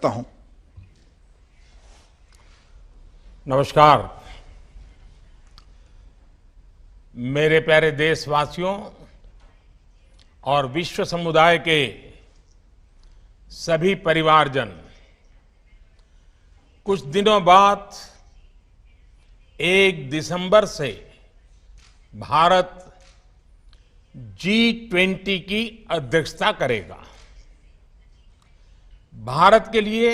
रखता हूं। नमस्कार। मेरे प्यारे देशवासियों और विश्व समुदाय के सभी परिवारजन, कुछ दिनों बाद 1 दिसंबर से भारत G20 की अध्यक्षता करेगा। भारत के लिए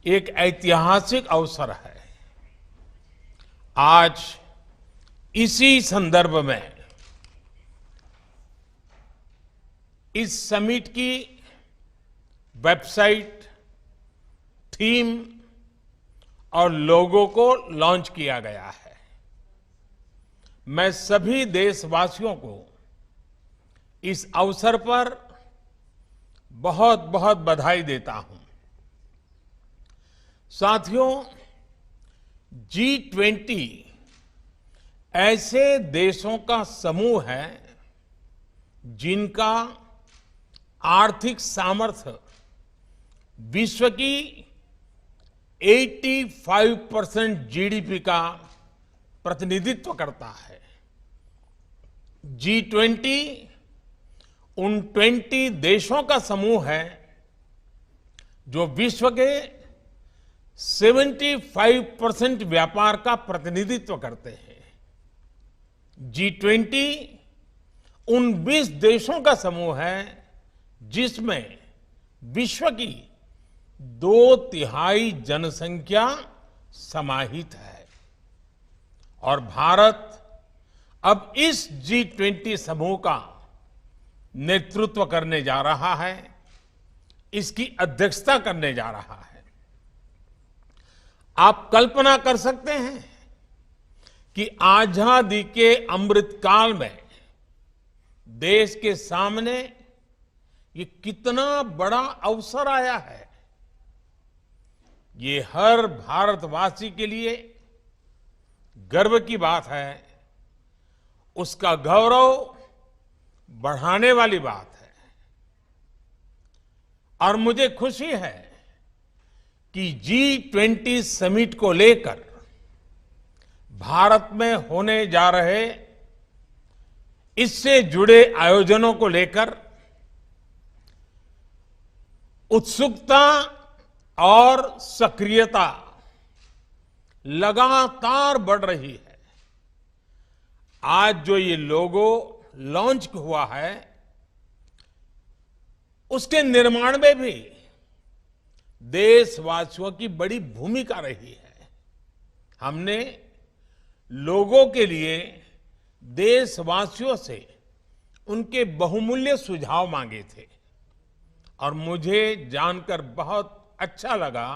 एक ऐतिहासिक अवसर है। आज इसी संदर्भ में इस समिट की वेबसाइट, थीम और लोगो को लॉन्च किया गया है। मैं सभी देशवासियों को इस अवसर पर बहुत बहुत बधाई देता हूं। साथियों, G20 ऐसे देशों का समूह है जिनका आर्थिक सामर्थ्य विश्व की 85% जीडीपी का प्रतिनिधित्व करता है। G20 उन 20 देशों का समूह है जो विश्व के 75% व्यापार का प्रतिनिधित्व करते हैं। G20 उन 20 देशों का समूह है जिसमें विश्व की 2/3 जनसंख्या समाहित है और भारत अब इस G20 समूह का नेतृत्व करने जा रहा है, इसकी अध्यक्षता करने जा रहा है। आप कल्पना कर सकते हैं कि आजादी के अमृत काल में देश के सामने ये कितना बड़ा अवसर आया है। ये हर भारतवासी के लिए गर्व की बात है, उसका गौरव बढ़ाने वाली बात है। और मुझे खुशी है कि G20 समिट को लेकर भारत में होने जा रहे इससे जुड़े आयोजनों को लेकर उत्सुकता और सक्रियता लगातार बढ़ रही है। आज जो ये लोगो लॉन्च हुआ है, उसके निर्माण में भी देशवासियों की बड़ी भूमिका रही है। हमने लोगों के लिए देशवासियों से उनके बहुमूल्य सुझाव मांगे थे और मुझे जानकर बहुत अच्छा लगा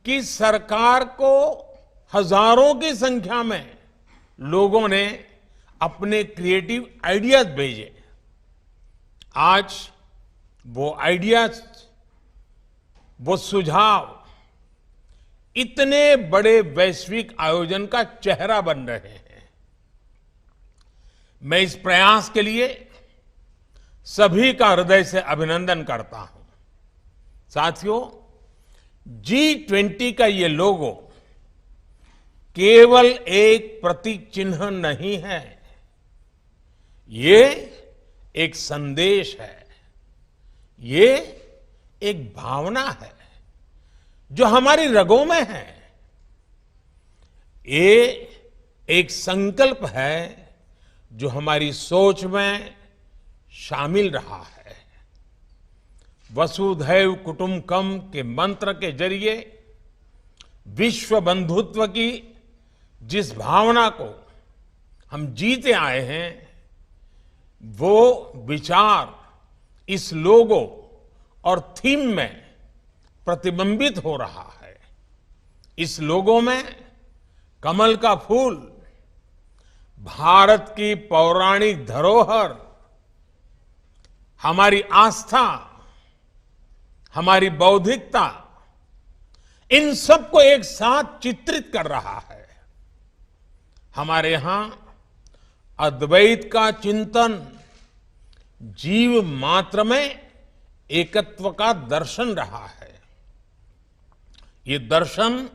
कि सरकार को हजारों की संख्या में लोगों ने अपने क्रिएटिव आइडियाज भेजे। आज वो आइडियाज, वो सुझाव इतने बड़े वैश्विक आयोजन का चेहरा बन रहे हैं। मैं इस प्रयास के लिए सभी का हृदय से अभिनंदन करता हूं। साथियों, G20 का ये लोगो केवल एक प्रतीक चिन्ह नहीं है, ये एक संदेश है, ये एक भावना है जो हमारी रगों में है। ये एक संकल्प है जो हमारी सोच में शामिल रहा है। वसुधैव कुटुंबकम के मंत्र के जरिए विश्व बंधुत्व की जिस भावना को हम जीते आए हैं, वो विचार इस लोगो और थीम में प्रतिबिंबित हो रहा है। इस लोगो में कमल का फूल, भारत की पौराणिक धरोहर, हमारी आस्था, हमारी बौद्धिकता, इन सबको एक साथ चित्रित कर रहा है। हमारे यहां अद्वैत का चिंतन जीव मात्र में एकत्व का दर्शन रहा है। ये दर्शन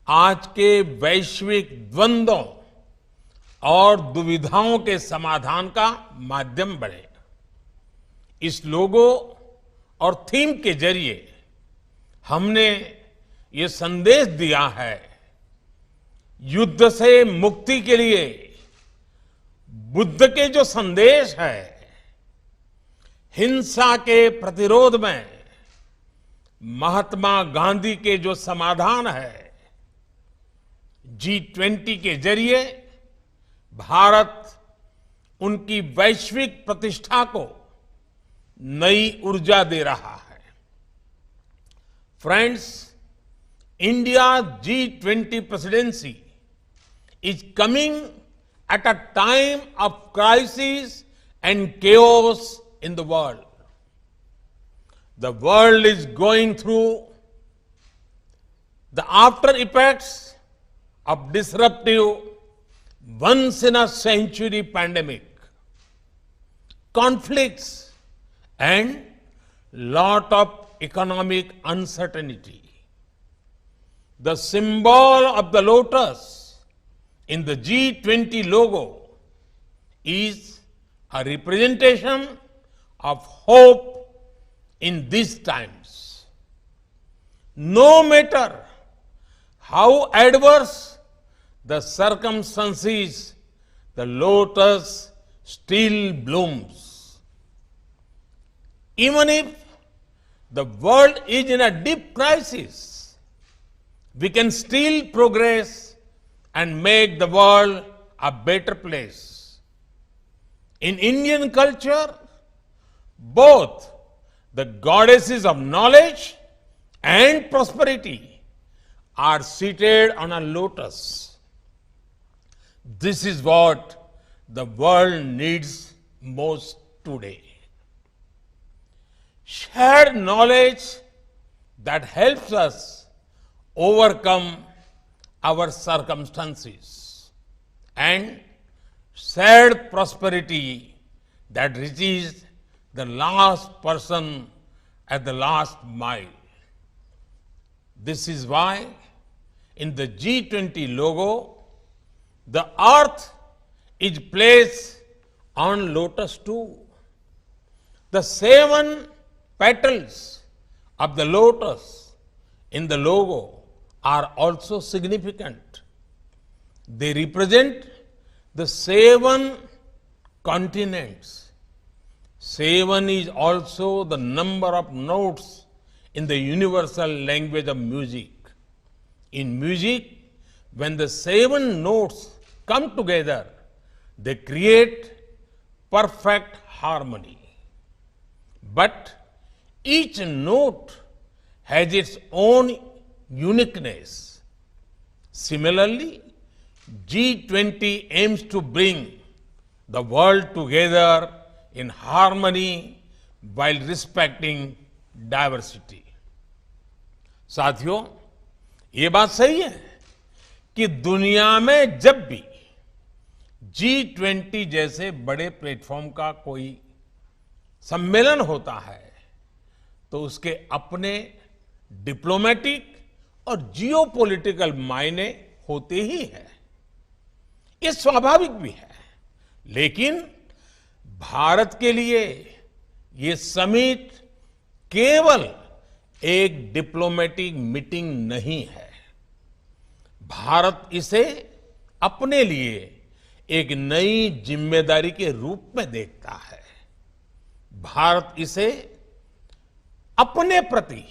आज के वैश्विक द्वंद्वों और दुविधाओं के समाधान का माध्यम बने। इस लोगो और थीम के जरिए हमने ये संदेश दिया है, युद्ध से मुक्ति के लिए बुद्ध के जो संदेश है, हिंसा के प्रतिरोध में महात्मा गांधी के जो समाधान है, G20 के जरिए भारत उनकी वैश्विक प्रतिष्ठा को नई ऊर्जा दे रहा है। Friends, India G20 presidency is coming at a time of crisis and chaos in the world. The world is going through the after effects of disruptive, once in a century pandemic, conflicts, and lot of economic uncertainty. The symbol of the lotus in the G20 logo is a representation of hope in these times. No matter how adverse the circumstances, the lotus still blooms. Even if the world is in a deep crisis, we can still progress and make the world a better place. In Indian culture, both the goddesses of knowledge and prosperity are seated on a lotus. This is what the world needs most today. Shared knowledge that helps us overcome our circumstances, and shared prosperity that reaches the last person at the last mile. This is why in the G20 logo, the earth is placed on lotus too. The 7 petals of the lotus in the logo are also significant. They represent the 7 continents. 7 is also the number of notes in the universal language of music. In music, when the 7 notes come together, they create perfect harmony. But each note has its own uniqueness. Similarly, G20 aims to bring the world together in harmony while respecting diversity. साथियों, ये बात सही है कि दुनिया में जब भी G20 जैसे बड़े प्लेटफॉर्म का कोई सम्मेलन होता है, तो उसके अपने डिप्लोमेटिक और जियोपॉलिटिकल मायने होते ही हैं। ये स्वाभाविक भी है, लेकिन भारत के लिए ये समिट केवल एक डिप्लोमेटिक मीटिंग नहीं है। भारत इसे अपने लिए एक नई जिम्मेदारी के रूप में देखता है। भारत इसे अपने प्रति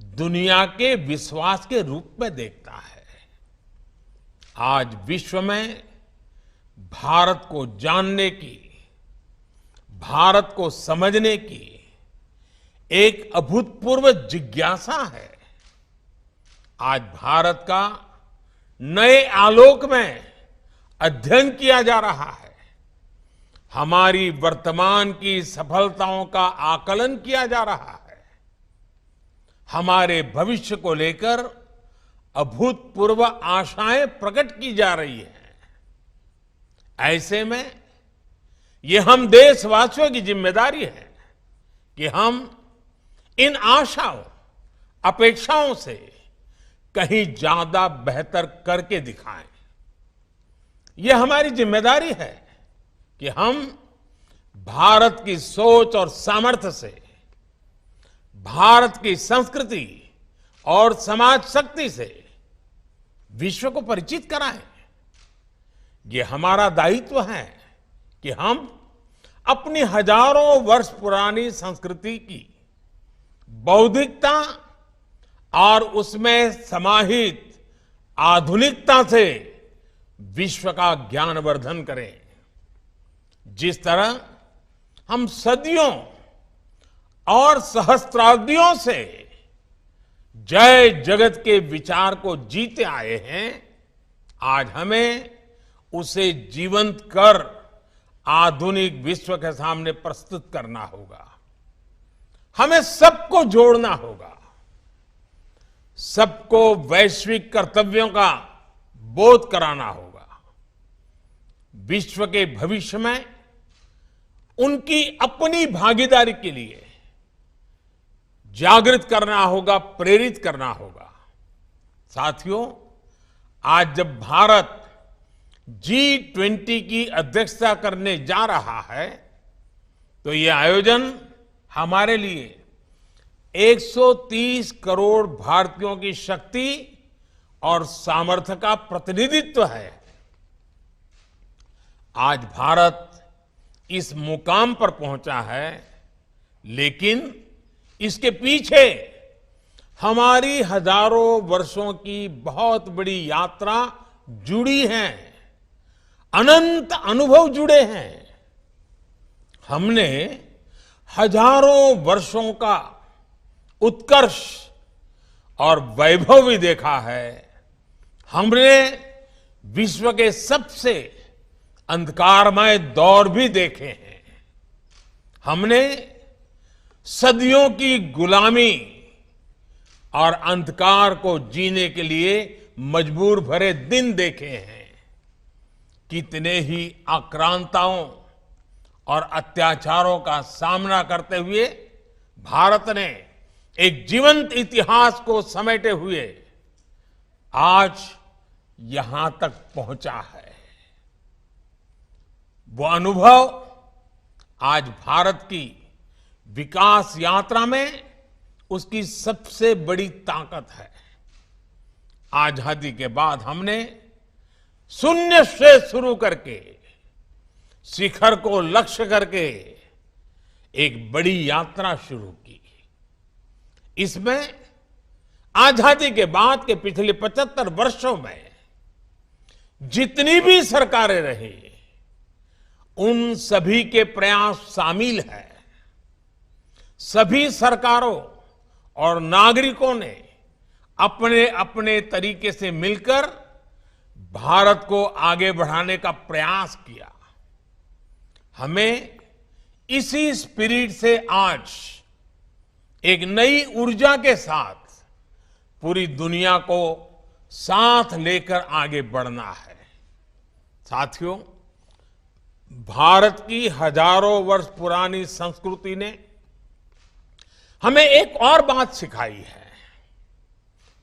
दुनिया के विश्वास के रूप में देखता है। आज विश्व में भारत को जानने की, भारत को समझने की एक अभूतपूर्व जिज्ञासा है। आज भारत का नए आलोक में अध्ययन किया जा रहा है। हमारी वर्तमान की सफलताओं का आकलन किया जा रहा है। हमारे भविष्य को लेकर अभूतपूर्व आशाएं प्रकट की जा रही हैं। ऐसे में ये हम देशवासियों की जिम्मेदारी है कि हम इन आशाओं, अपेक्षाओं से कहीं ज्यादा बेहतर करके दिखाएं। यह हमारी जिम्मेदारी है कि हम भारत की सोच और सामर्थ्य से, भारत की संस्कृति और समाज शक्ति से विश्व को परिचित कराएं। ये हमारा दायित्व है कि हम अपनी हजारों वर्ष पुरानी संस्कृति की बौद्धिकता और उसमें समाहित आधुनिकता से विश्व का ज्ञानवर्धन करें। जिस तरह हम सदियों और सहस्त्राब्दियों से जय जगत के विचार को जीते आए हैं, आज हमें उसे जीवंत कर आधुनिक विश्व के सामने प्रस्तुत करना होगा। हमें सबको जोड़ना होगा, सबको वैश्विक कर्तव्यों का बोध कराना होगा। विश्व के भविष्य में उनकी अपनी भागीदारी के लिए जागृत करना होगा, प्रेरित करना होगा। साथियों, आज जब भारत G20 की अध्यक्षता करने जा रहा है, तो यह आयोजन हमारे लिए 130 करोड़ भारतीयों की शक्ति और सामर्थ्य का प्रतिनिधित्व है। आज भारत इस मुकाम पर पहुंचा है, लेकिन इसके पीछे हमारी हजारों वर्षों की बहुत बड़ी यात्रा जुड़ी है, अनंत अनुभव जुड़े हैं। हमने हजारों वर्षों का उत्कर्ष और वैभव भी देखा है। हमने विश्व के सबसे अंधकारमय दौर भी देखे हैं। हमने सदियों की गुलामी और अंधकार को जीने के लिए मजबूर भरे दिन देखे हैं। कितने ही आक्रांताओं और अत्याचारों का सामना करते हुए भारत ने एक जीवंत इतिहास को समेटे हुए आज यहां तक पहुंचा है। वो अनुभव आज भारत की विकास यात्रा में उसकी सबसे बड़ी ताकत है। आजादी के बाद हमने शून्य से शुरू करके शिखर को लक्ष्य करके एक बड़ी यात्रा शुरू की। इसमें आजादी के बाद के पिछले 75 वर्षों में जितनी भी सरकारें रही, उन सभी के प्रयास शामिल है। सभी सरकारों और नागरिकों ने अपने अपने तरीके से मिलकर भारत को आगे बढ़ाने का प्रयास किया। हमें इसी स्पिरिट से आज एक नई ऊर्जा के साथ पूरी दुनिया को साथ लेकर आगे बढ़ना है। साथियों, भारत की हजारों वर्ष पुरानी संस्कृति ने हमें एक और बात सिखाई है।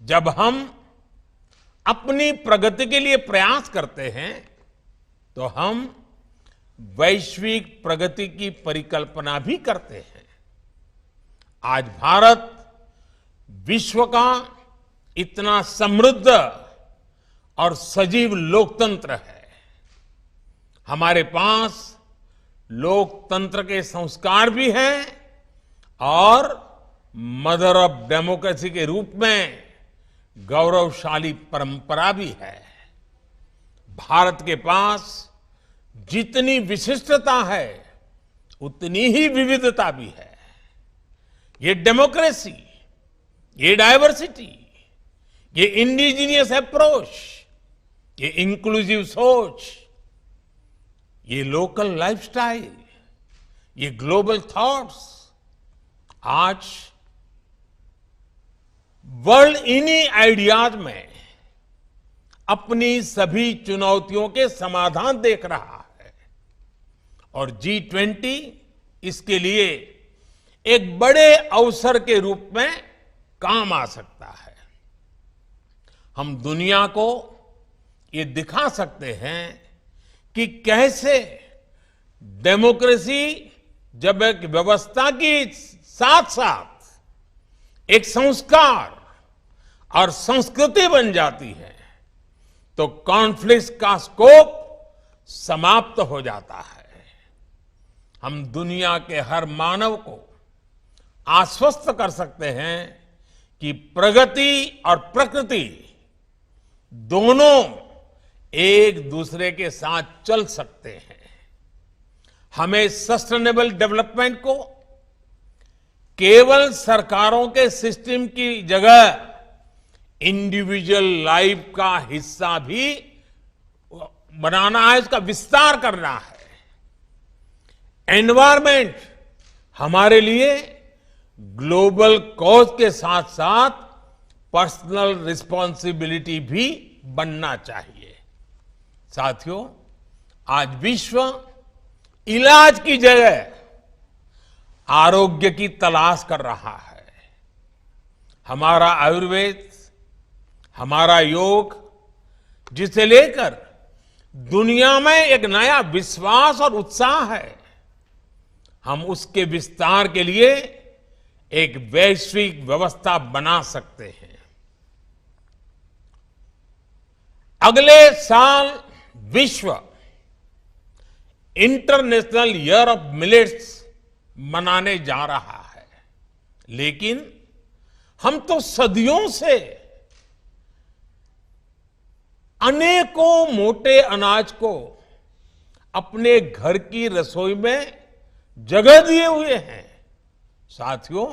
जब हम अपनी प्रगति के लिए प्रयास करते हैं, तो हम वैश्विक प्रगति की परिकल्पना भी करते हैं। आज भारत विश्व का इतना समृद्ध और सजीव लोकतंत्र है। हमारे पास लोकतंत्र के संस्कार भी हैं और मदर ऑफ डेमोक्रेसी के रूप में गौरवशाली परंपरा भी है। भारत के पास जितनी विशिष्टता है, उतनी ही विविधता भी है। ये डेमोक्रेसी, ये डायवर्सिटी, ये इंडिजीनियस अप्रोच, ये इंक्लूसिव सोच, ये लोकल लाइफस्टाइल, ये ग्लोबल थॉट्स आज वर्ल्ड इन्हीं आइडियाज में अपनी सभी चुनौतियों के समाधान देख रहा है। और G20 इसके लिए एक बड़े अवसर के रूप में काम आ सकता है। हम दुनिया को ये दिखा सकते हैं कि कैसे डेमोक्रेसी जब एक व्यवस्था की साथ साथ एक संस्कार और संस्कृति बन जाती है तो कॉन्फ्लिक्ट का स्कोप समाप्त हो जाता है। हम दुनिया के हर मानव को आश्वस्त कर सकते हैं कि प्रगति और प्रकृति दोनों एक दूसरे के साथ चल सकते हैं। हमें सस्टेनेबल डेवलपमेंट को केवल सरकारों के सिस्टम की जगह इंडिविजुअल लाइफ का हिस्सा भी बनाना है, इसका विस्तार करना है। एनवायरमेंट हमारे लिए ग्लोबल कॉज के साथ साथ पर्सनल रिस्पॉन्सिबिलिटी भी बनना चाहिए। साथियों, आज विश्व इलाज की जगह आरोग्य की तलाश कर रहा है। हमारा आयुर्वेद, हमारा योग, जिसे लेकर दुनिया में एक नया विश्वास और उत्साह है, हम उसके विस्तार के लिए एक वैश्विक व्यवस्था बना सकते हैं। अगले साल विश्व इंटरनेशनल ईयर ऑफ मिलेट्स मनाने जा रहा है, लेकिन हम तो सदियों से अनेकों मोटे अनाज को अपने घर की रसोई में जगह दिए हुए हैं। साथियों,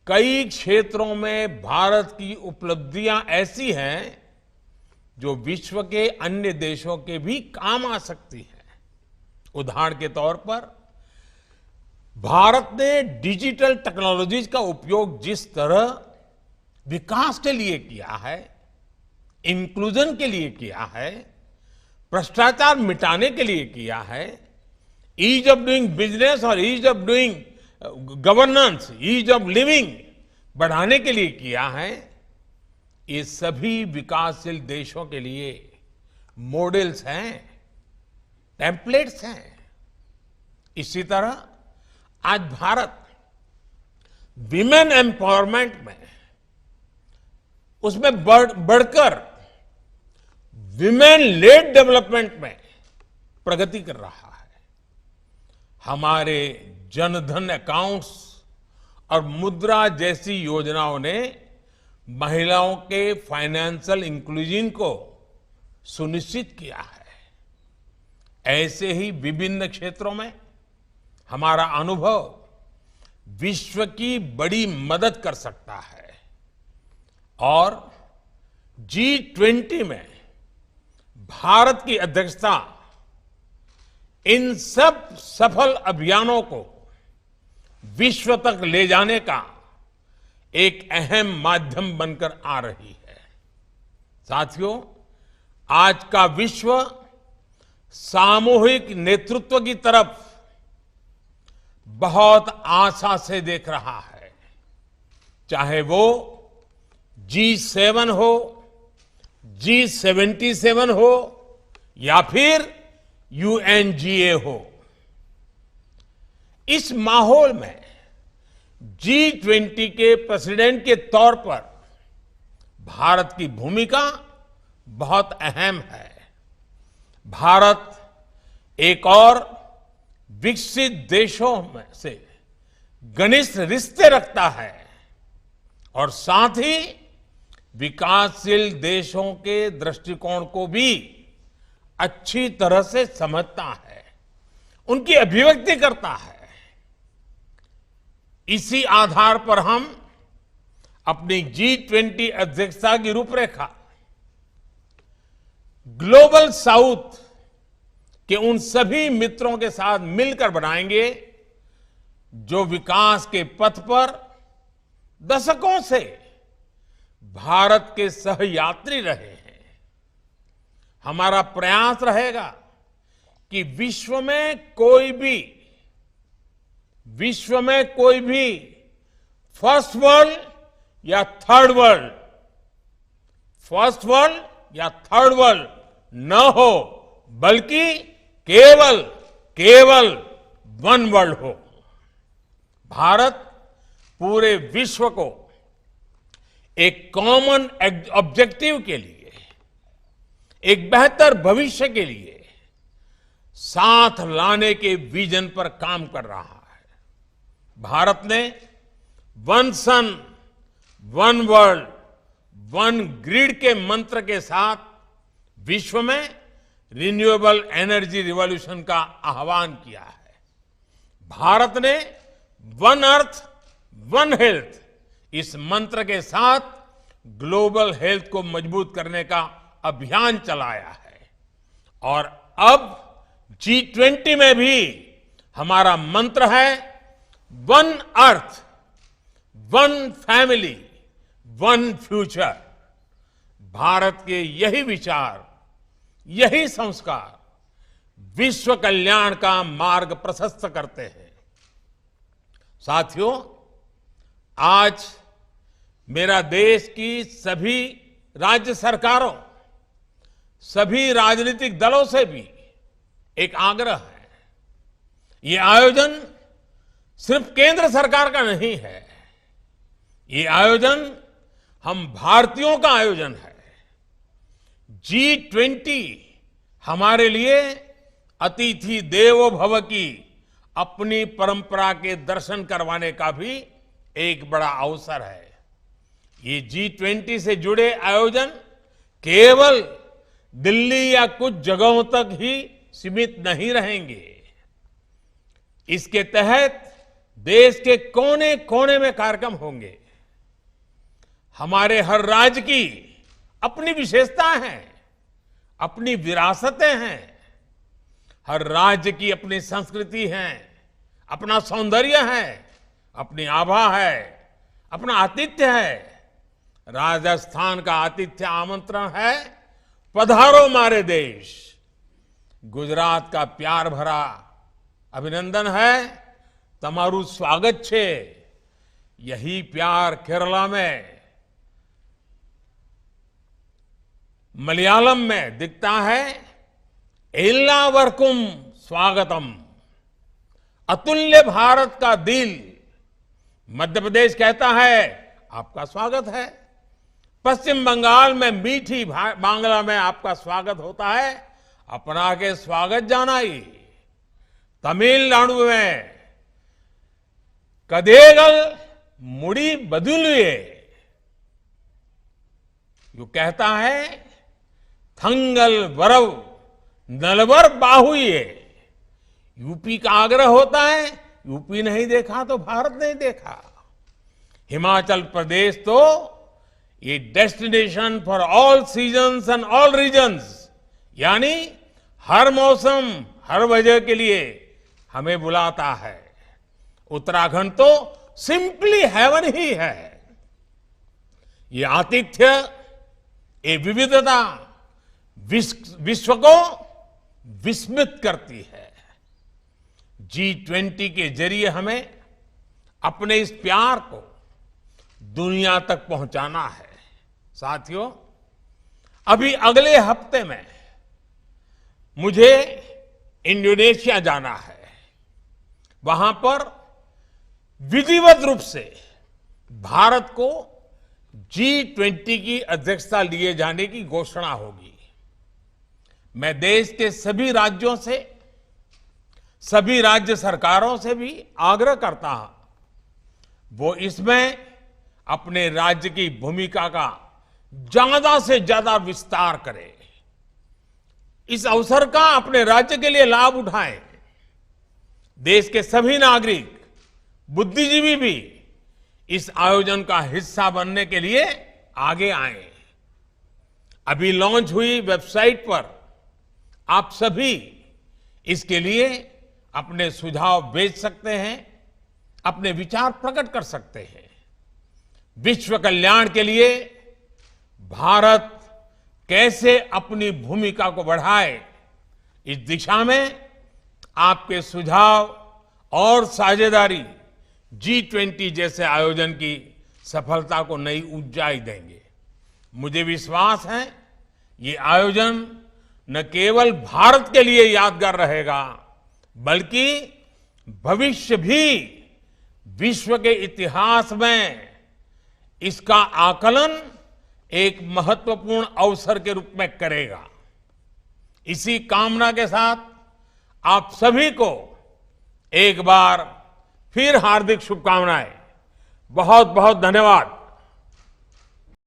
कई क्षेत्रों में भारत की उपलब्धियां ऐसी हैं जो विश्व के अन्य देशों के भी काम आ सकती है। उदाहरण के तौर पर भारत ने डिजिटल टेक्नोलॉजीज का उपयोग जिस तरह विकास के लिए किया है, इंक्लूजन के लिए किया है, भ्रष्टाचार मिटाने के लिए किया है, ईज ऑफ डूइंग बिजनेस और ease of doing governance, ease of living बढ़ाने के लिए किया है, ये सभी विकासशील देशों के लिए मॉडल्स हैं, टेम्पलेट्स हैं। इसी तरह आज भारत विमेन एम्पावरमेंट में उसमें बढ़कर विमेन लेड डेवलपमेंट में प्रगति कर रहा है। हमारे जनधन अकाउंट्स और मुद्रा जैसी योजनाओं ने महिलाओं के फाइनेंशियल इंक्लूजन को सुनिश्चित किया है। ऐसे ही विभिन्न क्षेत्रों में हमारा अनुभव विश्व की बड़ी मदद कर सकता है और G20 में भारत की अध्यक्षता इन सब सफल अभियानों को विश्व तक ले जाने का एक अहम माध्यम बनकर आ रही है। साथियों, आज का विश्व सामूहिक नेतृत्व की तरफ बहुत आशा से देख रहा है, चाहे वो G7 हो, G77 हो या फिर UNGA हो। इस माहौल में G20 के प्रेसिडेंट के तौर पर भारत की भूमिका बहुत अहम है। भारत एक और विकसित देशों में से घनिष्ठ रिश्ते रखता है और साथ ही विकासशील देशों के दृष्टिकोण को भी अच्छी तरह से समझता है, उनकी अभिव्यक्ति करता है। इसी आधार पर हम अपनी G20 अध्यक्षता की रूपरेखा ग्लोबल साउथ के उन सभी मित्रों के साथ मिलकर बनाएंगे जो विकास के पथ पर दशकों से भारत के सहयात्री रहे हैं। हमारा प्रयास रहेगा कि विश्व में कोई भी विश्व में कोई भी फर्स्ट वर्ल्ड या थर्ड वर्ल्ड, फर्स्ट वर्ल्ड या थर्ड वर्ल्ड न हो, बल्कि केवल केवल वन वर्ल्ड हो। भारत पूरे विश्व को एक कॉमन ऑब्जेक्टिव के लिए, एक बेहतर भविष्य के लिए साथ लाने के विजन पर काम कर रहा है। भारत ने वन सन, वन वर्ल्ड, वन ग्रिड के मंत्र के साथ विश्व में रिन्यूएबल एनर्जी रिवॉल्यूशन का आह्वान किया है। भारत ने वन अर्थ, वन हेल्थ इस मंत्र के साथ ग्लोबल हेल्थ को मजबूत करने का अभियान चलाया है। और अब G20 में भी हमारा मंत्र है one earth, one family, one future. Bharat के यही विचार, यही संस्कार विश्व कल्याण का मार्ग प्रशस्त करते हैं। साथियों, आज मेरा देश की सभी राज्य सरकारों, सभी राजनीतिक दलों से भी एक आग्रह है। ये आयोजन सिर्फ केंद्र सरकार का नहीं है, ये आयोजन हम भारतीयों का आयोजन है। G20 हमारे लिए अतिथि देवो भव की अपनी परंपरा के दर्शन करवाने का भी एक बड़ा अवसर है। ये G20 से जुड़े आयोजन केवल दिल्ली या कुछ जगहों तक ही सीमित नहीं रहेंगे। इसके तहत देश के कोने कोने में कार्यक्रम होंगे। हमारे हर राज्य की अपनी विशेषताएं हैं, अपनी विरासतें हैं। हर राज्य की अपनी संस्कृति है, अपना सौंदर्य है, अपनी आभा है, अपना आतिथ्य है। राजस्थान का आतिथ्य आमंत्रण है, पधारो मारे देश। गुजरात का प्यार भरा अभिनंदन है, तमारू स्वागत छे। यही प्यार केरला में, मलयालम में दिखता है, एल्लावर्कुम स्वागतम। अतुल्य भारत का दिल मध्य प्रदेश कहता है, आपका स्वागत है। पश्चिम बंगाल में मीठी बांग्ला में आपका स्वागत होता है, अपना के स्वागत जानाई। तमिलनाडु में कदेगल मुड़ी बदुलिए, यू कहता है, थंगल वरव नलवर बाहुए। यूपी का आग्रह होता है, यूपी नहीं देखा तो भारत नहीं देखा। हिमाचल प्रदेश तो ये destination for all seasons and all reasons, यानी हर मौसम, हर वजह के लिए हमें बुलाता है। उत्तराखंड तो सिंपली हेवन ही है। ये आतिथ्य, ये विविधता विश्व को विस्मित करती है। G20 के जरिए हमें अपने इस प्यार को दुनिया तक पहुंचाना है। साथियों, अभी अगले हफ्ते में मुझे इंडोनेशिया जाना है। वहां पर विधिवत रूप से भारत को G20 की अध्यक्षता लिए जाने की घोषणा होगी। मैं देश के सभी राज्यों से, सभी राज्य सरकारों से भी आग्रह करता हूं, वो इसमें अपने राज्य की भूमिका का ज्यादा से ज्यादा विस्तार करें। इस अवसर का अपने राज्य के लिए लाभ उठाएं। देश के सभी नागरिक, बुद्धिजीवी भी इस आयोजन का हिस्सा बनने के लिए आगे आए। अभी लॉन्च हुई वेबसाइट पर आप सभी इसके लिए अपने सुझाव भेज सकते हैं, अपने विचार प्रकट कर सकते हैं। विश्व कल्याण के लिए भारत कैसे अपनी भूमिका को बढ़ाए, इस दिशा में आपके सुझाव और साझेदारी G20 जैसे आयोजन की सफलता को नई ऊंचाई देंगे। मुझे विश्वास है ये आयोजन न केवल भारत के लिए यादगार रहेगा, बल्कि भविष्य भी विश्व के इतिहास में इसका आकलन एक महत्वपूर्ण अवसर के रूप में करेगा। इसी कामना के साथ आप सभी को एक बार फिर हार्दिक शुभकामनाएं। बहुत बहुत धन्यवाद।